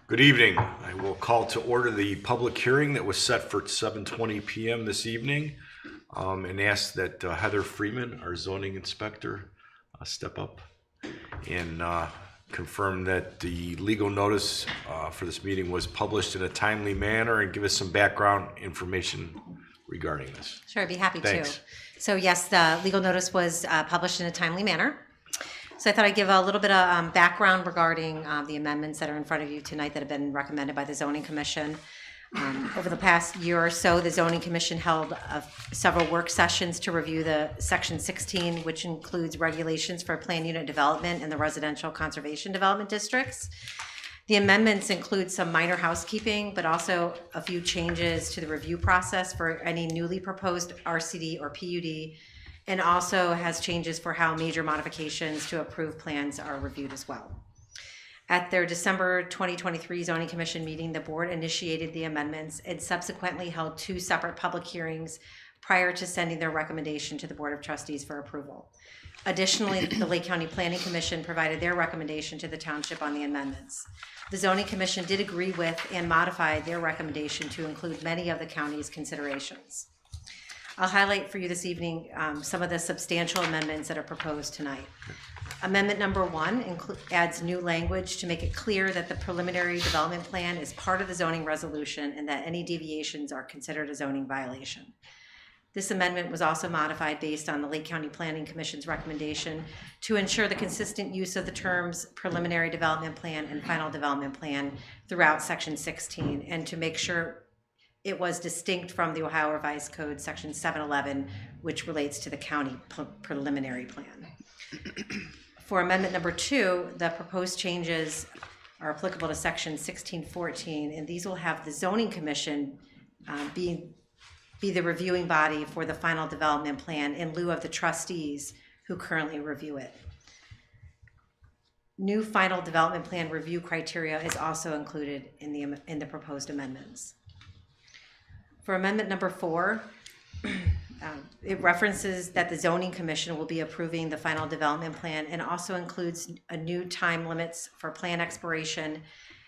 Good evening. I will call to order the public hearing that was set for 7:20 p.m. this evening and ask that Heather Freeman, our zoning inspector, step up and confirm that the legal notice for this meeting was published in a timely manner and give us some background information regarding this. Sure, I'd be happy Thanks. to. So yes, the legal notice was published in a timely manner. So I thought I'd give a little bit of background regarding the amendments that are in front of you tonight that have been recommended by the Zoning Commission. Over the past year or so, the Zoning Commission held several work sessions to review the Section 16, which includes regulations for plan unit development in the residential conservation development districts. The amendments include some minor housekeeping, but also a few changes to the review process for any newly proposed RCD or PUD, and also has changes for how major modifications to approved plans are reviewed as well. At their December 2023 Zoning Commission meeting, the board initiated the amendments and subsequently held two separate public hearings prior to sending their recommendation to the Board of Trustees for approval. Additionally, the Lake County Planning Commission provided their recommendation to the township on the amendments. The Zoning Commission did agree with and modified their recommendation to include many of the county's considerations. I'll highlight for you this evening some of the substantial amendments that are proposed tonight. Amendment number 1 adds new language to make it clear that the preliminary development plan is part of the zoning resolution and that any deviations are considered a zoning violation. This amendment was also modified based on the Lake County Planning Commission's recommendation to ensure the consistent use of the terms preliminary development plan and final development plan throughout Section 16, and to make sure it was distinct from the Ohio Revised Code Section 711, which relates to the county preliminary plan. For amendment number 2, the proposed changes are applicable to Section 1614, and these will have the Zoning Commission be the reviewing body for the final development plan in lieu of the trustees who currently review it. New final development plan review criteria is also included in the proposed amendments. For amendment number 4, it references that the Zoning Commission will be approving the final development plan and also includes a new time limits for plan expiration,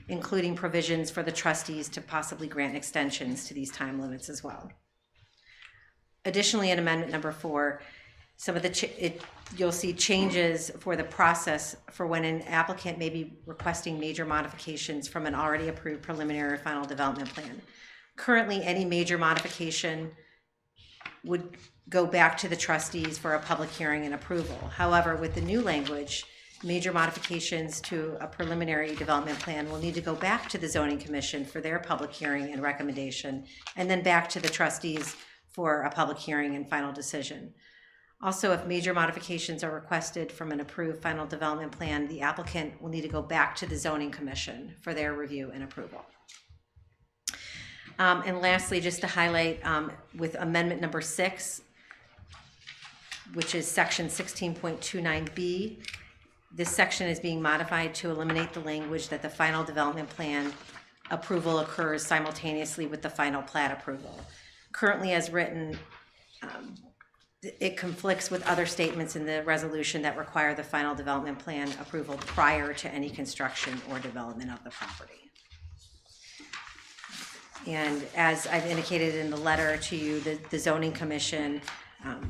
including provisions for the trustees to possibly grant extensions to these time limits as well. Additionally, in amendment number 4, some of the you'll see changes for the process for when an applicant may be requesting major modifications from an already approved preliminary or final development plan. Currently, any major modification would go back to the trustees for a public hearing and approval. However, with the new language, major modifications to a preliminary development plan will need to go back to the Zoning Commission for their public hearing and recommendation, and then back to the trustees for a public hearing and final decision. Also, if major modifications are requested from an approved final development plan, the applicant will need to go back to the Zoning Commission for their review and approval. And lastly, just to highlight with amendment number 6, which is section 16.29B, this section is being modified to eliminate the language that the final development plan approval occurs simultaneously with the final plat approval. Currently, as written, it conflicts with other statements in the resolution that require the final development plan approval prior to any construction or development of the property. And as I've indicated in the letter to you, the Zoning Commission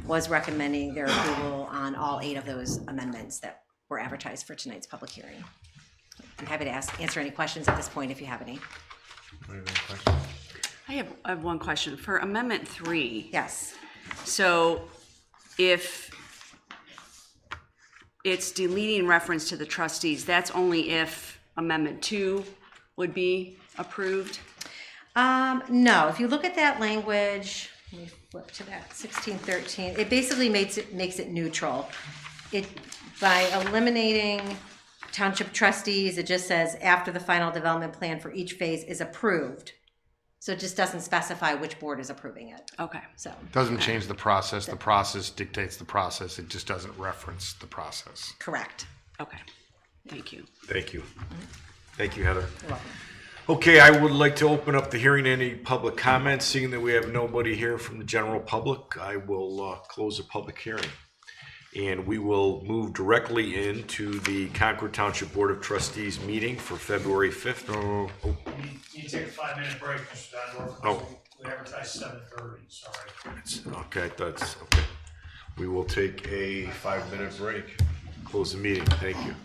was recommending their approval on all 8 of those amendments that were advertised for tonight's public hearing. I'm happy to answer any questions at this point if you have any. I have one question. For Amendment 3. Yes. So if it's deleting reference to the trustees, that's only if Amendment 2 would be approved? No, if you look at that language, let me flip to that 1613. It basically makes it neutral. By eliminating township trustees, it just says after the final development plan for each phase is approved. So it just doesn't specify which board is approving it. Okay. So Doesn't change the process. The process dictates the process. It just doesn't reference the process. correct. Okay. Thank you. Thank you. Thank you, Heather. You're welcome. Okay, I would like to open up the hearing to any public comments. Seeing that we have nobody here from the general public, I will close the public hearing. And we will move directly into the Concord Township Board of Trustees meeting for February 5th. So, You take a 5-minute break, Mr. Dondorf. Oh. We advertised 7:30, sorry. Okay, that's okay. We will take a 5-minute break. Close the meeting. Thank you.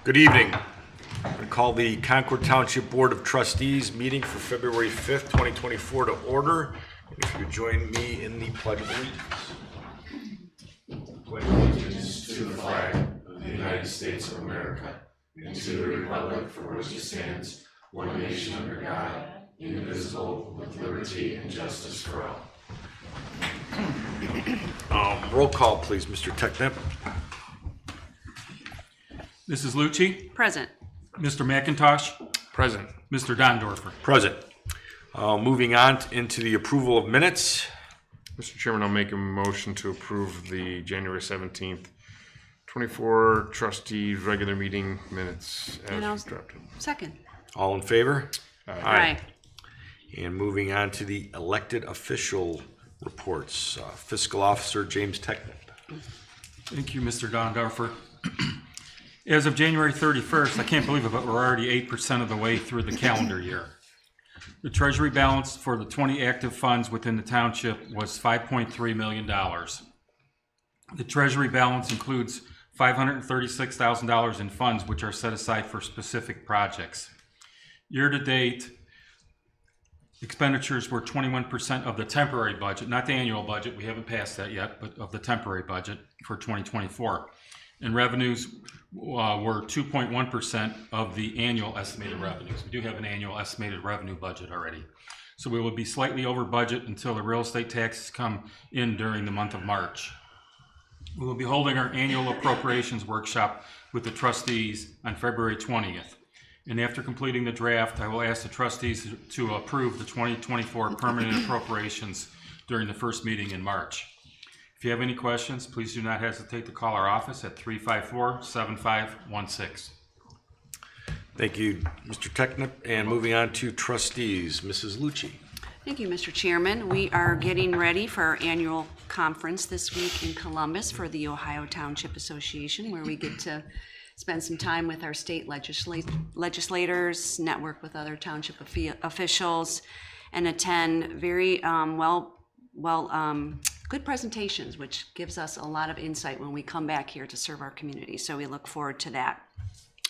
Good evening. I call the Concord Township Board of Trustees meeting for February 5th, 2024 to order. If you would join me in the Pledge of Allegiance. Pledge allegiance to the flag of the United States of America and to the republic for which it stands, one nation under God, indivisible, with liberty and justice for all. Roll call, please, Mr. Technip. Mrs. Lucci, Present. Mr. McIntosh, Present. Mr. Dondorfer. Present. Moving on into the approval of minutes. Mr. Chairman, I'll make a motion to approve the January 17th, 24 trustee regular meeting minutes And I'll- as drafted. Second. All in favor? Aye. And moving on to the elected official reports. Fiscal Officer James Technip. Thank you, Mr. Dondorfer. As of January 31st, I can't believe it, but we're already 8% of the way through the calendar year. The treasury balance for the 20 active funds within the township was $5.3 million. The treasury balance includes $536,000 in funds which are set aside for specific projects. Year-to-date, expenditures were 21% of the temporary budget, not the annual budget, we haven't passed that yet, but of the temporary budget for 2024. And revenues were 2.1% of the annual estimated revenues. We do have an annual estimated revenue budget already. So we will be slightly over budget until the real estate taxes come in during the month of March. We will be holding our annual appropriations workshop with the trustees on February 20th. And after completing the draft, I will ask the trustees to approve the 2024 permanent appropriations during the first meeting in March. If you have any questions, please do not hesitate to call our office at 354-7516. Thank you, Mr. Technip. And moving on to trustees, Mrs. Lucci. Thank you, Mr. Chairman. We are getting ready for our annual conference this week in Columbus for the Ohio Township Association, where we get to spend some time with our state legislators, network with other township officials, and attend very good presentations, which gives us a lot of insight when we come back here to serve our community. So we look forward to that.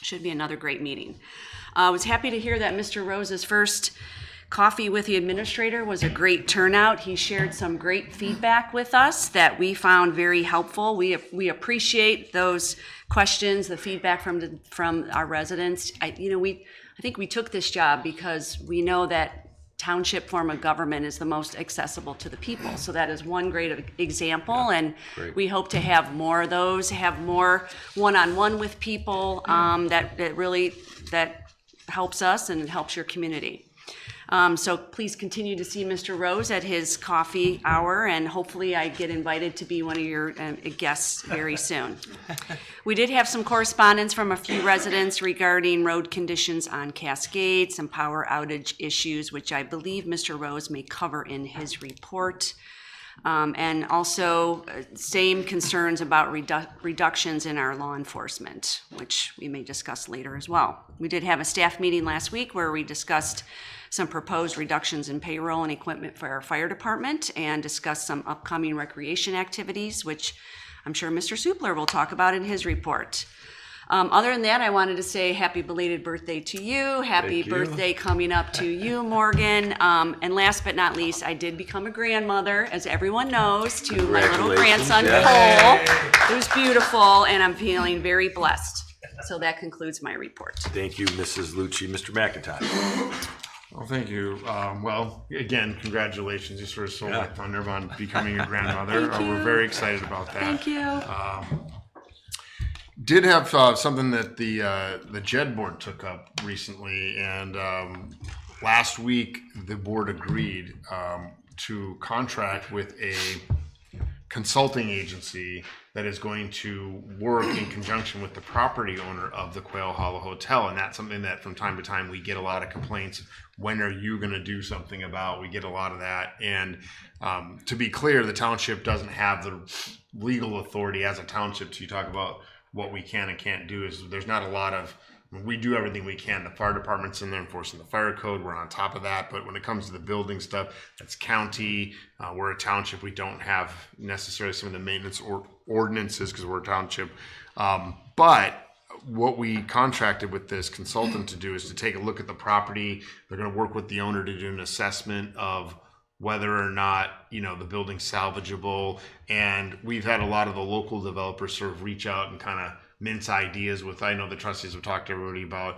Should be another great meeting. I was happy to hear that Mr. Rose's first coffee with the administrator was a great turnout. He shared some great feedback with us that we found very helpful. We appreciate those questions, the feedback from our residents. I think we took this job because we know that township form of government is the most accessible to the people. So that is one great example, and we hope to have more of those, have more one-on-one with people that helps us and it helps your community. So please continue to see Mr. Rose at his coffee hour, and hopefully I get invited to be one of your guests very soon. We did have some correspondence from a few residents regarding road conditions on Cascade, some power outage issues, which I believe Mr. Rose may cover in his report. And also same concerns about reductions in our law enforcement, which we may discuss later as well. We did have a staff meeting last week where we discussed some proposed reductions in payroll and equipment for our fire department and discussed some upcoming recreation activities, which I'm sure Mr. Supler will talk about in his report. Other than that, I wanted to say happy belated birthday to you. Happy birthday coming up to you, Morgan. And last but not least, I did become a grandmother, as everyone knows, to my little grandson, Cole. It was beautiful, and I'm feeling very blessed. So that concludes my report. Thank you, Mrs. Lucci. Mr. McIntosh. Well, thank you. Well, again, congratulations. You sort of stole my thunder on becoming a grandmother. We're very excited about that. Thank you. Did have something that the JED board took up recently, and last week the board agreed to contract with a consulting agency that is going to work in conjunction with the property owner of the Quail Hollow Hotel. And that's something that from time to time we get a lot of complaints. When are you going to do something about? We get a lot of that. And to be clear, the township doesn't have the legal authority as a township to talk about what we can and can't do. Is there's not a lot of, we do everything we can. The fire department's in there enforcing the fire code. We're on top of that. But when it comes to the building stuff, that's county. We're a township. We don't have necessarily some of the maintenance or ordinances because we're a township. But what we contracted with this consultant to do is to take a look at the property. They're going to work with the owner to do an assessment of whether or not, you know, the building's salvageable. And we've had a lot of the local developers sort of reach out and kind of mince ideas with, I know the trustees have talked to everybody about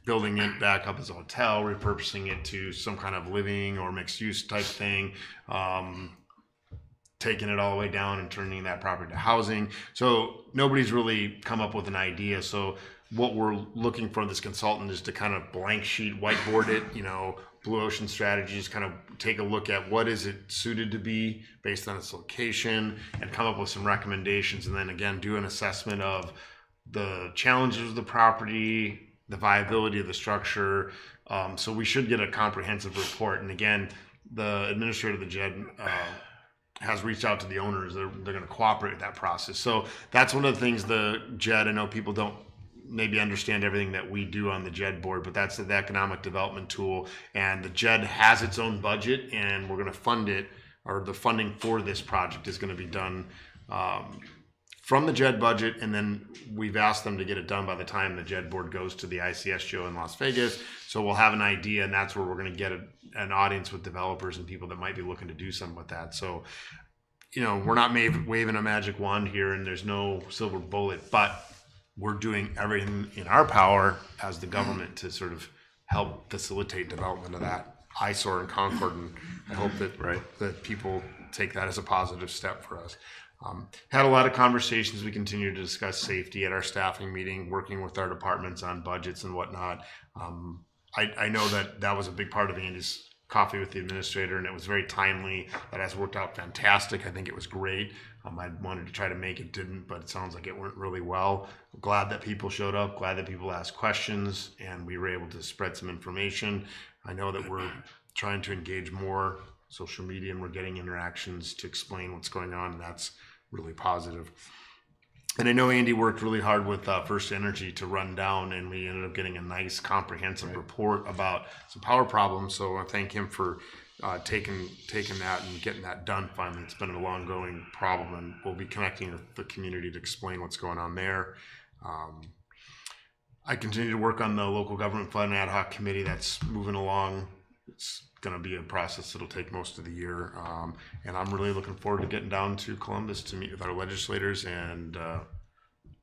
building it back up as a hotel, repurposing it to some kind of living or mixed use type thing, taking it all the way down and turning that property to housing. So nobody's really come up with an idea. So what we're looking for this consultant is to kind of blank sheet, whiteboard it, you know, Blue Ocean Strategies, kind of take a look at what is it suited to be based on its location and come up with some recommendations. And then again, do an assessment of the challenges of the property, the viability of the structure. So we should get a comprehensive report. And again, the administrator of the JED has reached out to the owners. They're going to cooperate with that process. So that's one of the things the JED, I know people don't maybe understand everything that we do on the JED board, but that's the economic development tool. And the JED has its own budget, and we're going to fund it, or the funding for this project is going to be done from the JED budget, and then we've asked them to get it done by the time the JED board goes to the ICS show in Las Vegas. So we'll have an idea, and that's where we're going to get an audience with developers and people that might be looking to do something with that. So, you know, we're not waving a magic wand here, and there's no silver bullet, but we're doing everything in our power as the government to sort of help facilitate development of that eyesore in Concord, and I hope that that people take that as a positive step for us. Had a lot of conversations. We continue to discuss safety at our staffing meeting, working with our departments on budgets and whatnot. I know that was a big part of Andy's coffee with the administrator, and it was very timely. That has worked out fantastic. I think it was great. I wanted to try to make it, didn't, but it sounds like it went really well. I'm glad that people showed up, glad that people asked questions, and we were able to spread some information. I know that we're trying to engage more social media, and we're getting interactions to explain what's going on, and that's really positive. And I know Andy worked really hard with First Energy to run down, and we ended up getting a nice comprehensive report about some power problems. So I thank him for taking that and getting that done finally. It's been an ongoing problem, and we'll be connecting with the community to explain what's going on there. I continue to work on the local government fund ad hoc committee. That's moving along. It's going to be a process that'll take most of the year, and I'm really looking forward to getting down to Columbus to meet with our legislators and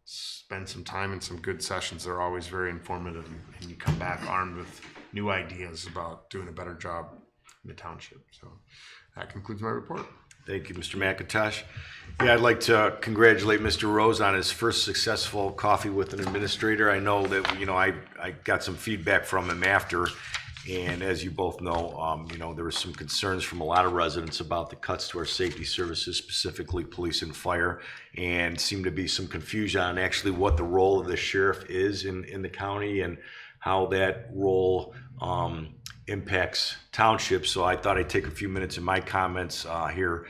spend some time in some good sessions. They're always very informative, and you come back armed with new ideas about doing a better job in the township. So that concludes my report. Thank you, Mr. McIntosh. Yeah, I'd like to congratulate Mr. Rose on his first successful coffee with an administrator. I know that, you know, I got some feedback from him after, and as you both know, you know, there were some concerns from a lot of residents about the cuts to our safety services, specifically police and fire, and seemed to be some confusion on actually what the role of the sheriff is in the county and how that role impacts townships. So I thought I'd take a few minutes in my comments here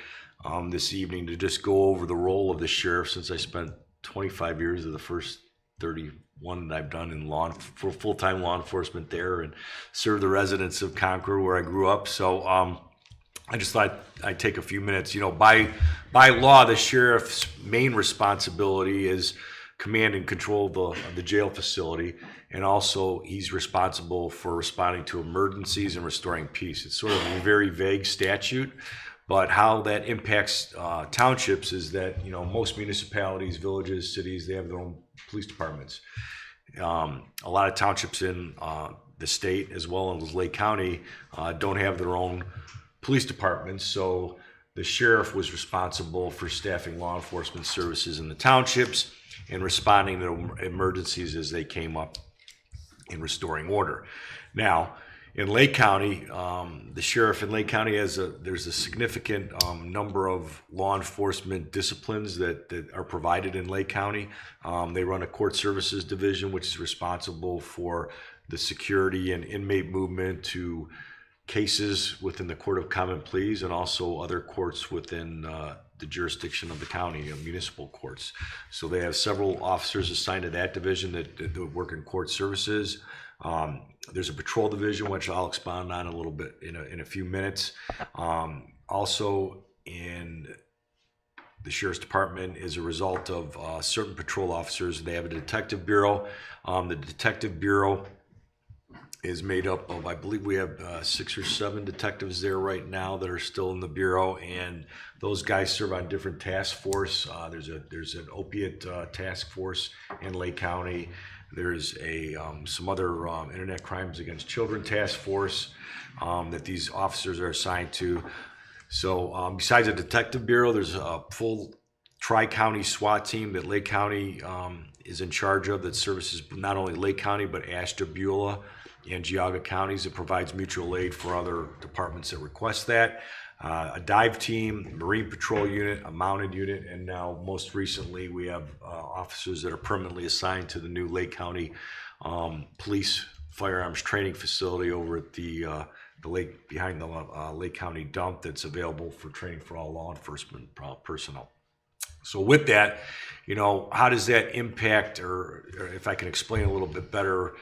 this evening to just go over the role of the sheriff, since I spent 25 years of the first 31 that I've done in for full-time law enforcement there, and served the residents of Concord where I grew up. So I just thought I'd take a few minutes. You know, by law, the sheriff's main responsibility is command and control of the jail facility, and also he's responsible for responding to emergencies and restoring peace. It's sort of a very vague statute, but how that impacts townships is that, you know, most municipalities, villages, cities, they have their own police departments. A lot of townships in the state, as well as Lake County, don't have their own police departments. So the sheriff was responsible for staffing law enforcement services in the townships and responding to emergencies as they came up in restoring order. Now, in Lake County, the sheriff in Lake County there's a significant number of law enforcement disciplines that are provided in Lake County. They run a court services division, which is responsible for the security and inmate movement to cases within the Court of Common Pleas, and also other courts within the jurisdiction of the county, municipal courts. So they have several officers assigned to that division that work in court services. There's a patrol division, which I'll expound on a little bit in a few minutes. Also in the Sheriff's Department is a result of certain patrol officers. They have a detective bureau. The detective bureau is made up of, I believe we have 6 or 7 detectives there right now that are still in the bureau, and those guys serve on different task force. There's an opiate task force in Lake County. There's some other internet crimes against children task force that these officers are assigned to. So besides the detective bureau, there's a full tri-county SWAT team that Lake County is in charge of, that services not only Lake County but Ashtabula and Geauga counties. It provides mutual aid for other departments that request that. A dive team, Marine Patrol unit, a mounted unit, and now most recently we have officers that are permanently assigned to the new Lake County Police Firearms Training Facility over at the lake, behind the Lake County dump, that's available for training for all law enforcement personnel. So with that, how does that impact, or if I can explain a little bit better,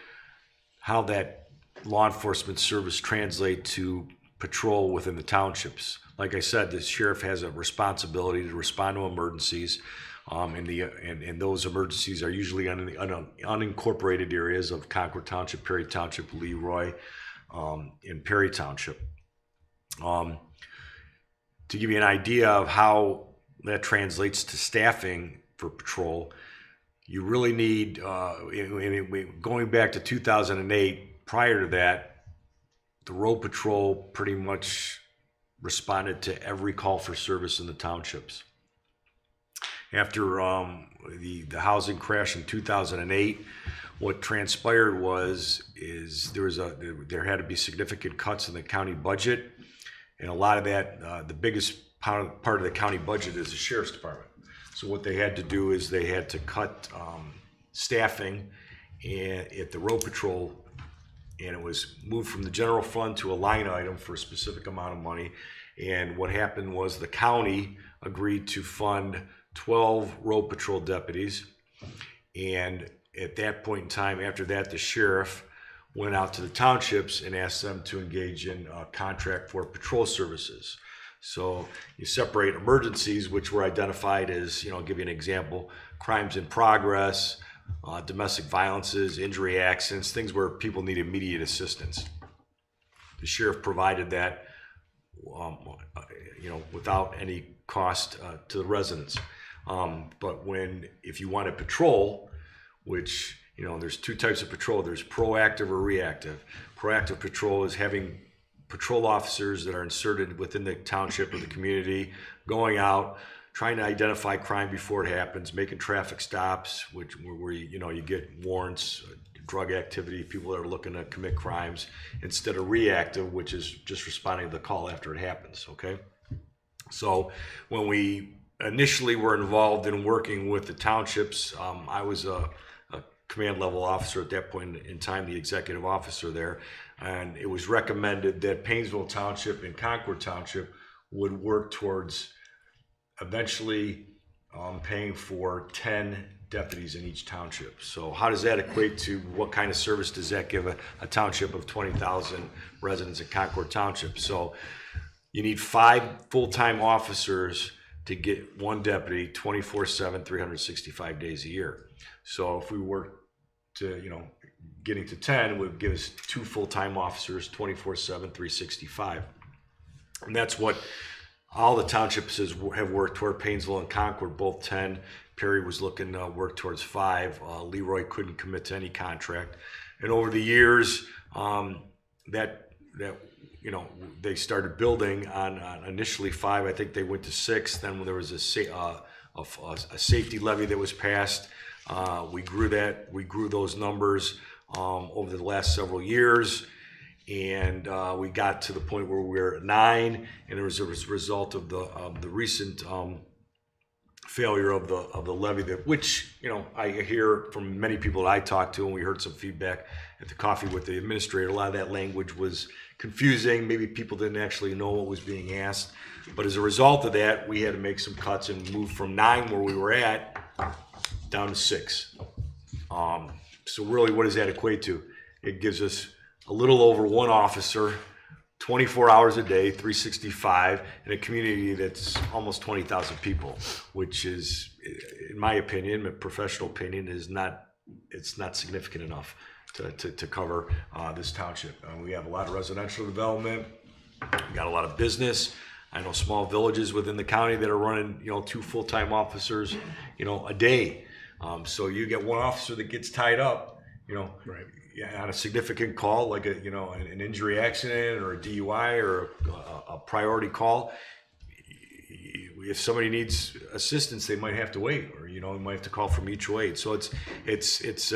how that law enforcement service translate to patrol within the townships. Like I said, the sheriff has a responsibility to respond to emergencies, and those emergencies are usually on the unincorporated areas of Concord Township, Perry Township, Leroy, and Perry Township. To give you an idea of how that translates to staffing for patrol, you really need, going back to 2008, prior to that, the road patrol pretty much responded to every call for service in the townships. After the housing crash in 2008, what transpired is there had to be significant cuts in the county budget, and a lot of that, the biggest part of the county budget is the Sheriff's Department. So what they had to do is they had to cut staffing at the road patrol, and it was moved from the general fund to a line item for a specific amount of money. And what happened was the county agreed to fund 12 road patrol deputies, and at that point in time, after that, the sheriff went out to the townships and asked them to engage in a contract for patrol services. So you separate emergencies, which were identified as, I'll give you an example, crimes in progress, domestic violences, injury accidents, things where people need immediate assistance. The sheriff provided that, without any cost to the residents. But if you want to patrol, which, there's 2 types of patrol. There's proactive or reactive. Proactive patrol is having patrol officers that are inserted within the township or the community, going out, trying to identify crime before it happens, making traffic stops, where you get warrants, drug activity, people that are looking to commit crimes, instead of reactive, which is just responding to the call after it happens. Okay, so when we initially were involved in working with the townships, I was a command level officer at that point in time, the executive officer there, and it was recommended that Painesville Township and Concord Township would work towards eventually paying for 10 deputies in each township. So how does that equate to, what kind of service does that give a township of 20,000 residents in Concord Township? So you need 5 full-time officers to get 1 deputy 24/7, 365 days a year. So if we were to, getting to 10 would give us 2 full-time officers 24/7, 365. And that's what all the townships have worked toward. Painesville and Concord, both 10. Perry was looking to work towards 5. Leroy couldn't commit to any contract. And over the years, they started building on initially 5. I think they went to 6. Then when there was a safety levy that was passed, we grew those numbers over the last several years. And we got to the point where we're at 9, and it was a result of the recent failure of the levy, which I hear from many people that I talked to, and we heard some feedback at the coffee with the administrator. A lot of that language was confusing. Maybe people didn't actually know what was being asked, but as a result of that, we had to make some cuts and move from 9, where we were at, down to 6. So really, what does that equate to? It gives us a little over 1 officer 24 hours a day, 365, in a community that's almost 20,000 people, which is, in my opinion, my professional opinion, it's not significant enough to cover this township. We have a lot of residential development. We got a lot of business. I know small villages within the county that are running, 2 full-time officers, a day. So you get one officer that gets tied up, Right. on a significant call, like an injury accident or a DUI or a priority call. If somebody needs assistance, they might have to wait, or they might have to call for mutual aid. So it's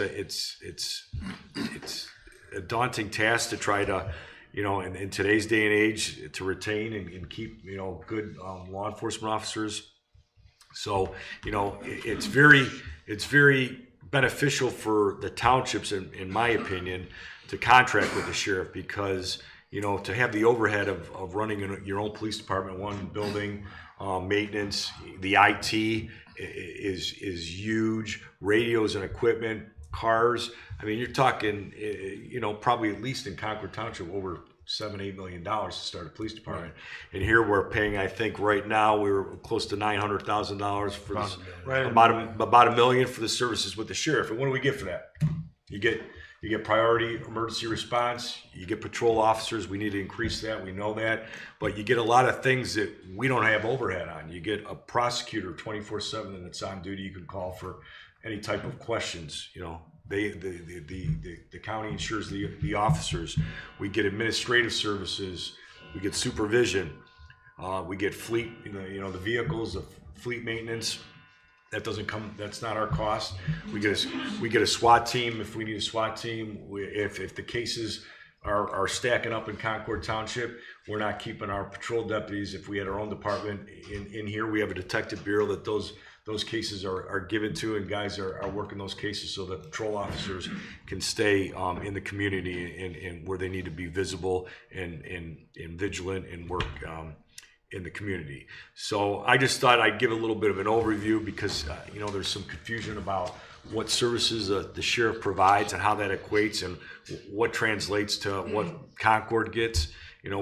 a daunting task to try to, in today's day and age, to retain and keep good law enforcement officers. So it's very beneficial for the townships, in my opinion, to contract with the sheriff, because to have the overhead of running your own police department, one building, maintenance, the IT is huge, radios and equipment, cars. I mean, you're talking, probably at least in Concord Township over $7-8 million to start a police department. And here we're paying, I think right now we're close to $900,000 for this, about $1 million for the services with the sheriff. And what do we get for that? You get priority emergency response, you get patrol officers. We need to increase that, we know that, but you get a lot of things that we don't have overhead on. You get a prosecutor 24/7 that's on duty. You can call for any type of questions. The county insures the officers. We get administrative services. We get supervision. We get fleet. The vehicles, the fleet maintenance. That doesn't come. That's not our cost. We get a SWAT team if we need a SWAT team. If the cases are stacking up in Concord Township, we're not keeping our patrol deputies. If we had our own department in here, we have a detective bureau that those cases are given to, and guys are working those cases so that patrol officers can stay in the community and where they need to be visible and vigilant and work in the community. So I just thought I'd give a little bit of an overview, because there's some confusion about what services the sheriff provides and how that equates and what translates to what Concord gets. We're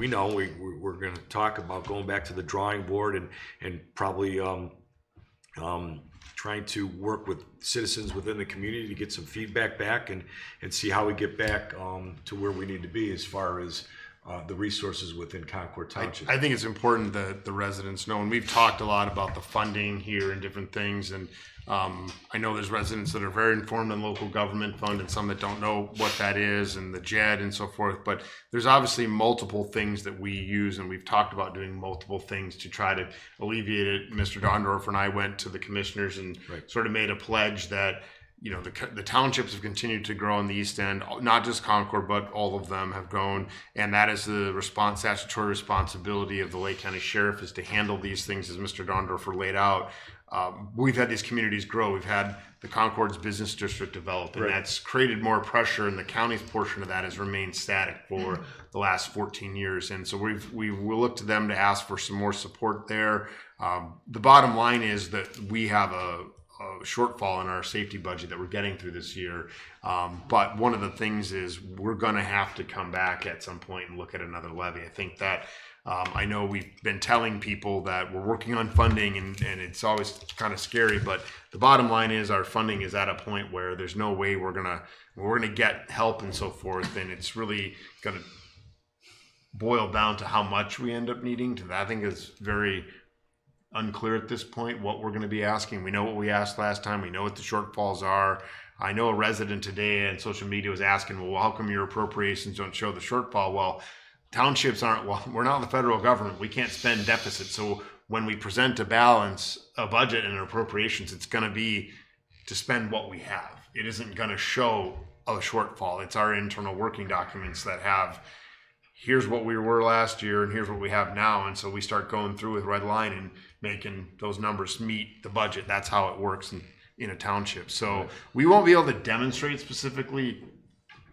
going to talk about going back to the drawing board and probably trying to work with citizens within the community to get some feedback back and see how we get back to where we need to be as far as the resources within Concord Township. I think it's important that the residents know, and we've talked a lot about the funding here and different things, and I know there's residents that are very informed on local government fund and some that don't know what that is, and the JED and so forth, but there's obviously multiple things that we use, and we've talked about doing multiple things to try to alleviate it. Mr. Dondorf and I went to the commissioners and sort of made a pledge that the townships have continued to grow in the East End, not just Concord, but all of them have grown. And that is the statutory responsibility of the Lake County Sheriff, is to handle these things as Mr. Dondorfer laid out. We've had these communities grow. We've had the Concord's business district develop, and that's created more pressure, and the county's portion of that has remained static for the last 14 years. And so we will look to them to ask for some more support there. The bottom line is that we have a shortfall in our safety budget that we're getting through this year. But one of the things is we're going to have to come back at some point and look at another levy. I think that I know we've been telling people that we're working on funding, and it's always kind of scary, but the bottom line is our funding is at a point where there's no way we're gonna get help and so forth, and it's really gonna boil down to how much we end up needing. I think it's very unclear at this point what we're going to be asking. We know what we asked last time. We know what the shortfalls are. I know a resident today on social media was asking, well, how come your appropriations don't show the shortfall? Well, townships we're not the federal government. We can't spend deficit. So when we present a budget and appropriations, it's going to be to spend what we have. It isn't going to show a shortfall. It's our internal working documents that have, here's what we were last year and here's what we have now. And so we start going through with red line and making those numbers meet the budget. That's how it works in a township. So we won't be able to demonstrate specifically.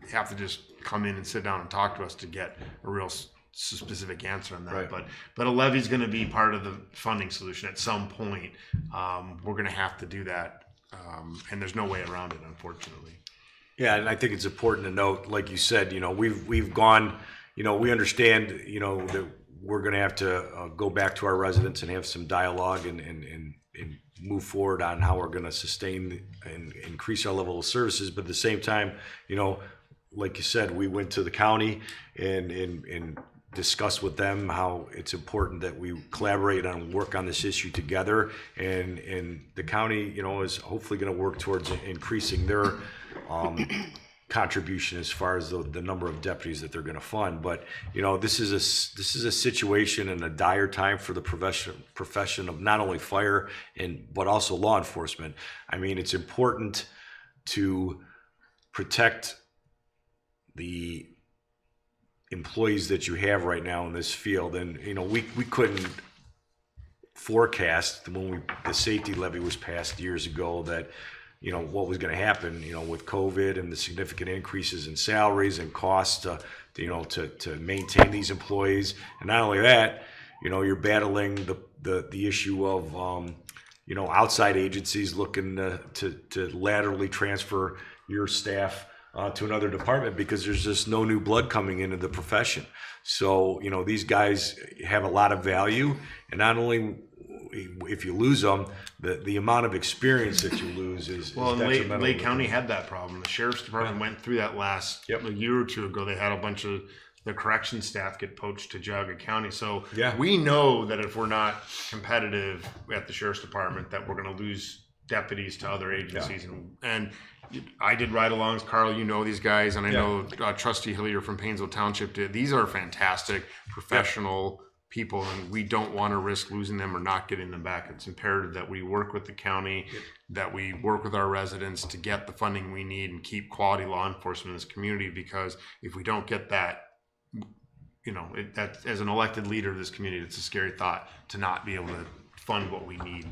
You have to just come in and sit down and talk to us to get a real specific answer on that. But a levy is going to be part of the funding solution at some point. We're going to have to do that. And there's no way around it, unfortunately. Yeah, and I think it's important to note, like you said, we've gone, we understand, that we're going to have to go back to our residents and have some dialogue and move forward on how we're going to sustain and increase our level of services. But at the same time, like you said, we went to the county and discussed with them how it's important that we collaborate and work on this issue together. And the county, is hopefully going to work towards increasing their contribution as far as the number of deputies that they're going to fund. But this is a situation and a dire time for the profession of not only fire but also law enforcement. I mean, it's important to protect the employees that you have right now in this field, and we couldn't forecast when the safety levy was passed years ago that what was going to happen, with COVID and the significant increases in salaries and costs to maintain these employees. And not only that, you're battling the issue of, outside agencies looking to laterally transfer your staff to another department because there's just no new blood coming into the profession. So, these guys have a lot of value, and not only if you lose them, the amount of experience that you lose is Well, detrimental. and Lake County had that problem. The sheriff's department went through that a year or two ago. They had a bunch of the correction staff get poached to Geauga County. So we know that if we're not competitive at the sheriff's department, that we're going to lose deputies to other agencies. And I did ride-alongs. Carl, these guys, and I know Trustee Hillier from Painesville Township did. These are fantastic, professional people, and we don't want to risk losing them or not getting them back. It's imperative that we work with the county, that we work with our residents to get the funding we need and keep quality law enforcement in this community, because if we don't get that, that as an elected leader of this community, it's a scary thought to not be able to fund what we need.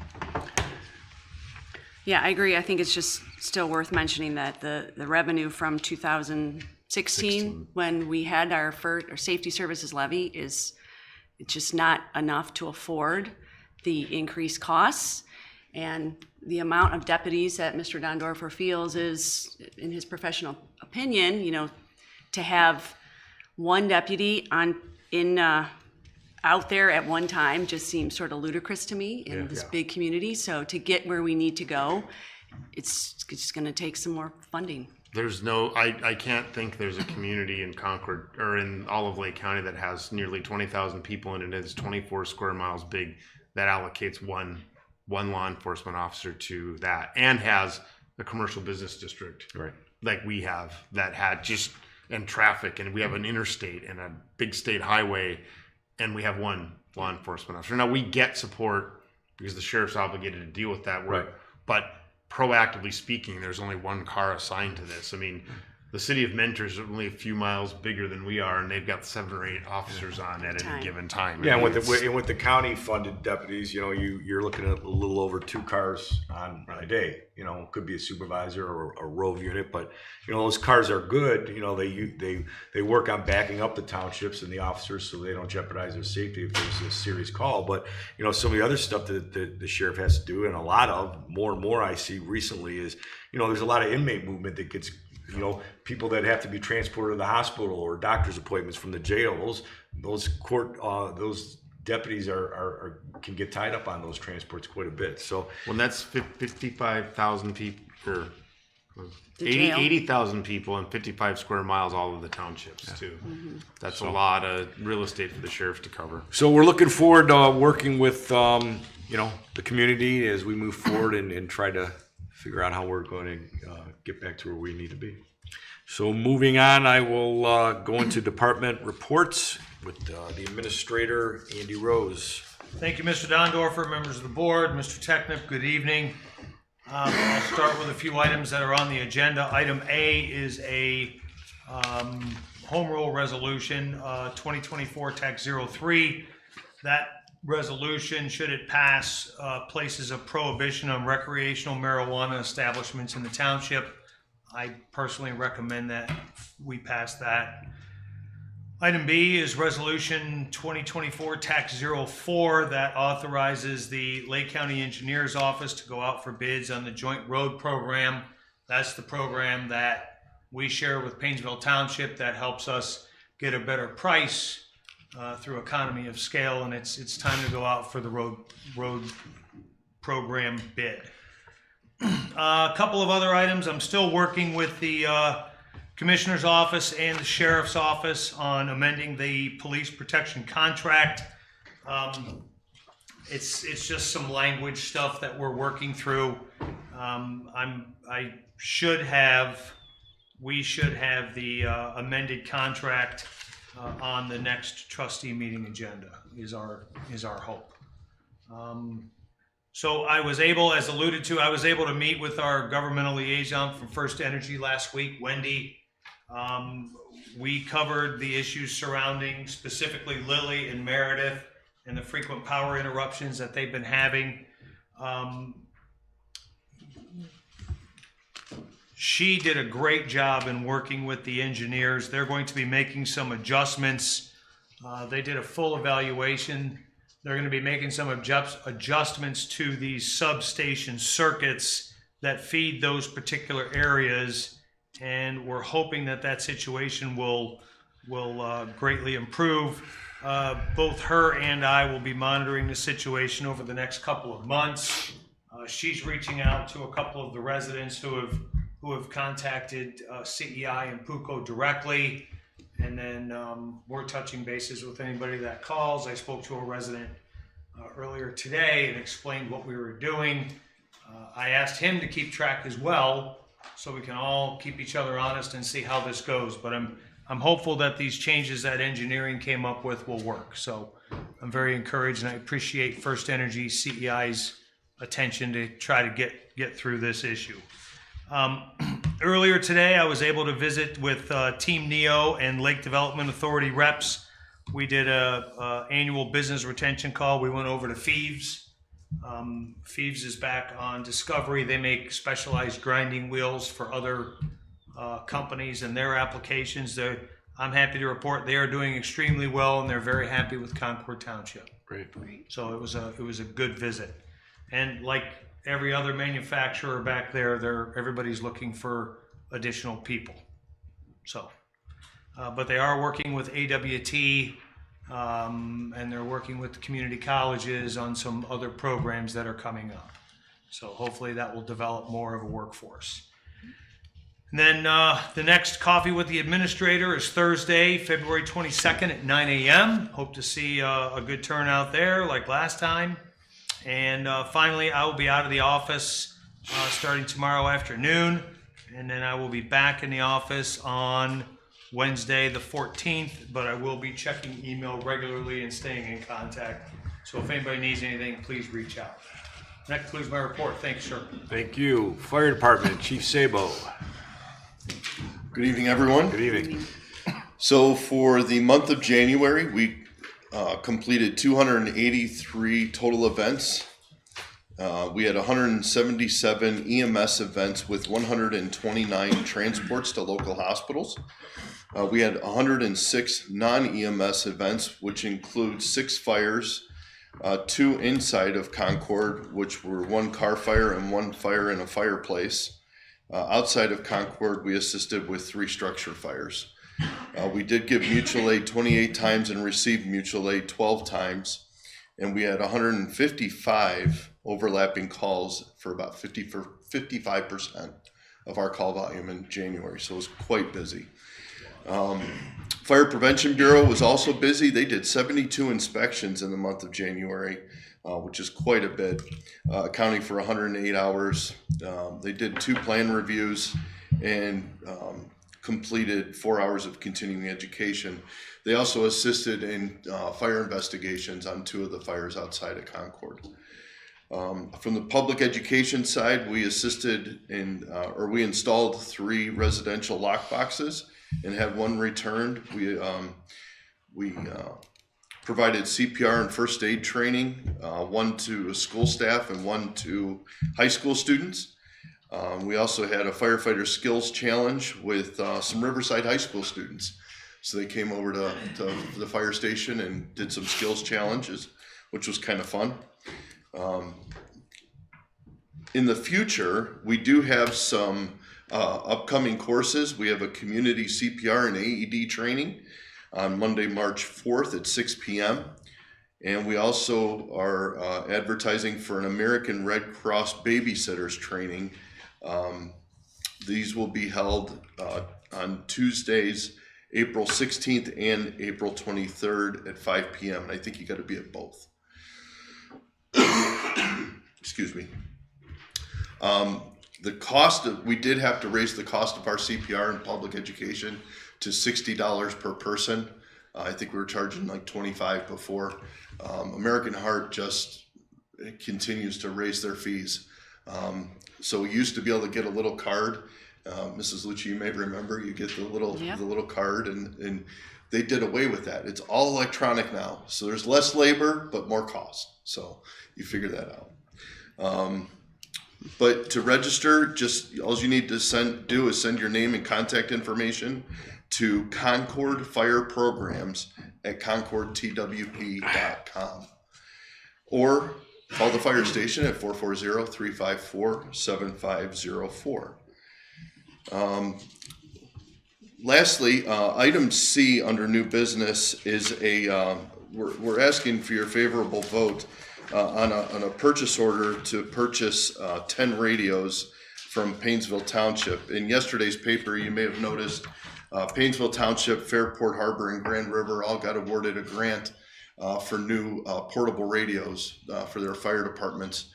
Yeah, I agree. I think it's just still worth mentioning that the revenue from 2016, when we had our safety services levy, it's just not enough to afford the increased costs. And the amount of deputies that Mr. Dondorfer feels is, in his professional opinion, to have one deputy out there at one time just seems sort of ludicrous to me in this big community. So to get where we need to go, it's just going to take some more funding. I can't think there's a community in Concord or in all of Lake County that has nearly 20,000 people and it is 24 square miles big that allocates one law enforcement officer to that and has a commercial business district like we have that had and traffic, and we have an interstate and a big state highway, and we have one law enforcement officer. Now we get support because the sheriff's obligated to deal with that work, but proactively speaking, there's only one car assigned to this. I mean, the city of Mentor is only a few miles bigger than we are, and they've got 7 or 8 officers on at any given time. Yeah, and with the county funded deputies, you're looking at a little over 2 cars on a day. It could be a supervisor or a rove unit, but those cars are good. They work on backing up the townships and the officers so they don't jeopardize their safety if there's a serious call. But some of the other stuff that the sheriff has to do, and a lot of more and more I see recently is there's a lot of inmate movement that gets. People that have to be transported to the hospital or doctor's appointments from the jails, those deputies can get tied up on those transports quite a bit. So when that's 55,000 people, or 80,000 people and 55 square miles, all of the townships too. Mm-hmm. That's a lot of real estate for the sheriff to cover. So we're looking forward to working with the community as we move forward and try to figure out how we're going to get back to where we need to be. So moving on, I will go into department reports with the administrator, Andy Rose. Thank you, Mr. Dondorfer, members of the board, Mr. Technip, good evening. I'll start with a few items that are on the agenda. Item A is a home rule resolution, 2024 Tax 03. That resolution, should it pass, places a prohibition on recreational marijuana establishments in the township. I personally recommend that we pass that. Item B is resolution 2024 Tax 04 that authorizes the Lake County Engineer's Office to go out for bids on the joint road program. That's the program that we share with Painesville Township. That helps us get a better price through economy of scale, and it's time to go out for the road program bid. A couple of other items. I'm still working with the Commissioner's Office and the Sheriff's Office on amending the police protection contract. It's just some language stuff that we're working through. We should have the amended contract on the next trustee meeting agenda is our hope. So I was able, as alluded to, I was able to meet with our governmental liaison from First Energy last week, Wendy. We covered the issues surrounding specifically Lily and Meredith and the frequent power interruptions that they've been having. She did a great job in working with the engineers. They're going to be making some adjustments. They did a full evaluation. They're going to be making some adjustments to these substation circuits that feed those particular areas, and we're hoping that situation will greatly improve. Both her and I will be monitoring the situation over the next couple of months. She's reaching out to a couple of the residents who have contacted CEI and PUCO directly. And then we're touching bases with anybody that calls. I spoke to a resident earlier today and explained what we were doing. I asked him to keep track as well, so we can all keep each other honest and see how this goes. But I'm hopeful that these changes that engineering came up with will work. So I'm very encouraged, and I appreciate First Energy CEI's attention to try to get through this issue. Earlier today, I was able to visit with Team NEO and Lake Development Authority reps. We did a annual business retention call. We went over to Phoeves. Phoeves is back on Discovery. They make specialized grinding wheels for other companies and their applications. I'm happy to report they are doing extremely well, and they're very happy with Concord Township. Great. So it was a good visit. And like every other manufacturer back there, everybody's looking for additional people. So, but they are working with AWT, and they're working with the community colleges on some other programs that are coming up. So hopefully that will develop more of a workforce. And then the next coffee with the administrator is Thursday, February 22nd at 9 a.m. Hope to see a good turnout there like last time. And finally, I will be out of the office starting tomorrow afternoon, and then I will be back in the office on Wednesday the 14th, but I will be checking email regularly and staying in contact. So if anybody needs anything, please reach out. That concludes my report. Thanks, sir. Thank you. Fire Department, Chief Sabo. Good evening, everyone. Good evening. So for the month of January, we completed 283 total events. We had 177 EMS events with 129 transports to local hospitals. We had 106 non-EMS events, which include 6 fires, 2 inside of Concord, which were 1 car fire and 1 fire in a fireplace. Outside of Concord, we assisted with 3 structure fires. We did give mutual aid 28 times and received mutual aid 12 times. And we had 155 overlapping calls for about 55% of our call volume in January. So it was quite busy. Fire Prevention Bureau was also busy. They did 72 inspections in the month of January, which is quite a bit, accounting for 108 hours. They did 2 plan reviews and completed 4 hours of continuing education. They also assisted in fire investigations on 2 of the fires outside of Concord. From the public education side, we assisted in, we installed 3 residential lock boxes and had 1 returned. We provided CPR and first aid training, 1 to school staff and 1 to high school students. We also had a firefighter skills challenge with some Riverside High School students. So they came over to the fire station and did some skills challenges, which was kind of fun. In the future, we do have some Upcoming courses, we have a community CPR and AED training on Monday, March 4th at 6 p.m. And we also are advertising for an American Red Cross babysitters training. These will be held on Tuesdays, April 16th and April 23rd at 5 p.m. And I think you got to be at both. Excuse me. The cost of, we did have to raise the cost of our CPR in public education to $60 per person. I think we were charging like $25 before. American Heart just continues to raise their fees. So we used to be able to get a little card. Mrs. Lucci, you may remember, you get the little card, and they did away with that. It's all electronic now. So there's less labor, but more cost. So you figure that out. But to register, just all you need to send your name and contact information to Concord Fire Programs at concordtwp.com, or call the fire station at 440-354-7504. Lastly, item C under new business is we're asking for your favorable vote on a purchase order to purchase 10 radios from Painesville Township. In yesterday's paper, you may have noticed Painesville Township, Fairport Harbor, and Grand River all got awarded a grant for new portable radios for their fire departments.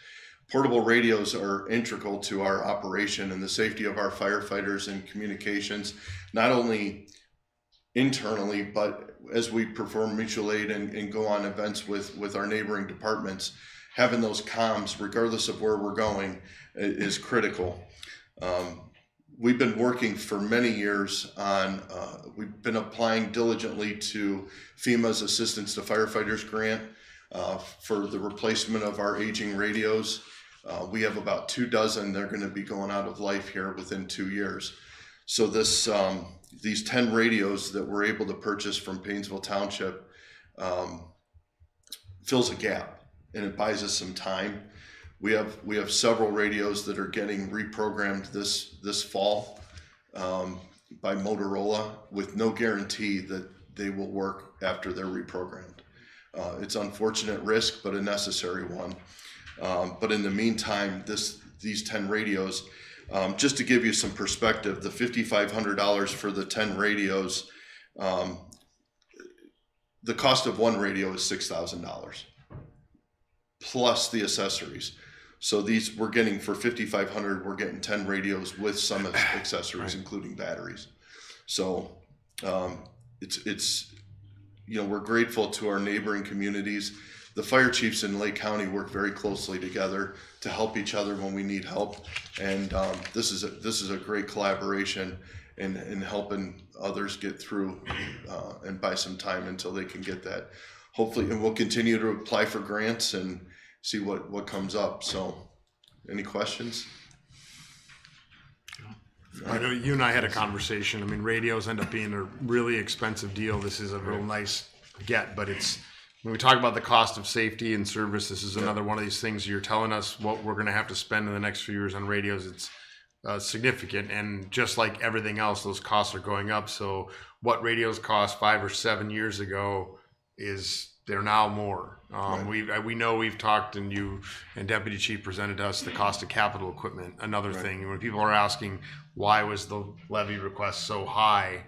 Portable radios are integral to our operation and the safety of our firefighters and communications, not only internally, but as we perform mutual aid and go on events with our neighboring departments. Having those comms, regardless of where we're going, is critical. We've been working for many years on, we've been applying diligently to FEMA's Assistance to Firefighters grant for the replacement of our aging radios. We have about 24. They're going to be going out of life here within 2 years. So these 10 radios that we're able to purchase from Painesville Township fills a gap, and it buys us some time. We have several radios that are getting reprogrammed this fall by Motorola with no guarantee that they will work after they're reprogrammed. It's unfortunate risk, but a necessary one. But in the meantime, these 10 radios, just to give you some perspective, the $5,500 for the 10 radios, the cost of one radio is $6,000 plus the accessories. So these we're getting for $5,500. We're getting 10 radios with some accessories, including batteries. So it's we're grateful to our neighboring communities. The fire chiefs in Lake County work very closely together to help each other when we need help, and this is a great collaboration in helping others get through and buy some time until they can get that. Hopefully, and we'll continue to apply for grants and see what comes up. So, any questions? I know you and I had a conversation. I mean, radios end up being a really expensive deal. This is a real nice get, but it's, when we talk about the cost of safety and service, this is another one of these things. You're telling us what we're going to have to spend in the next few years on radios. It's significant, and just like everything else, those costs are going up. So what radios cost 5 or 7 years ago they're now more. We know we've talked, and you and Deputy Chief presented us the cost of capital equipment. Another thing, and when people are asking why was the levy request so high,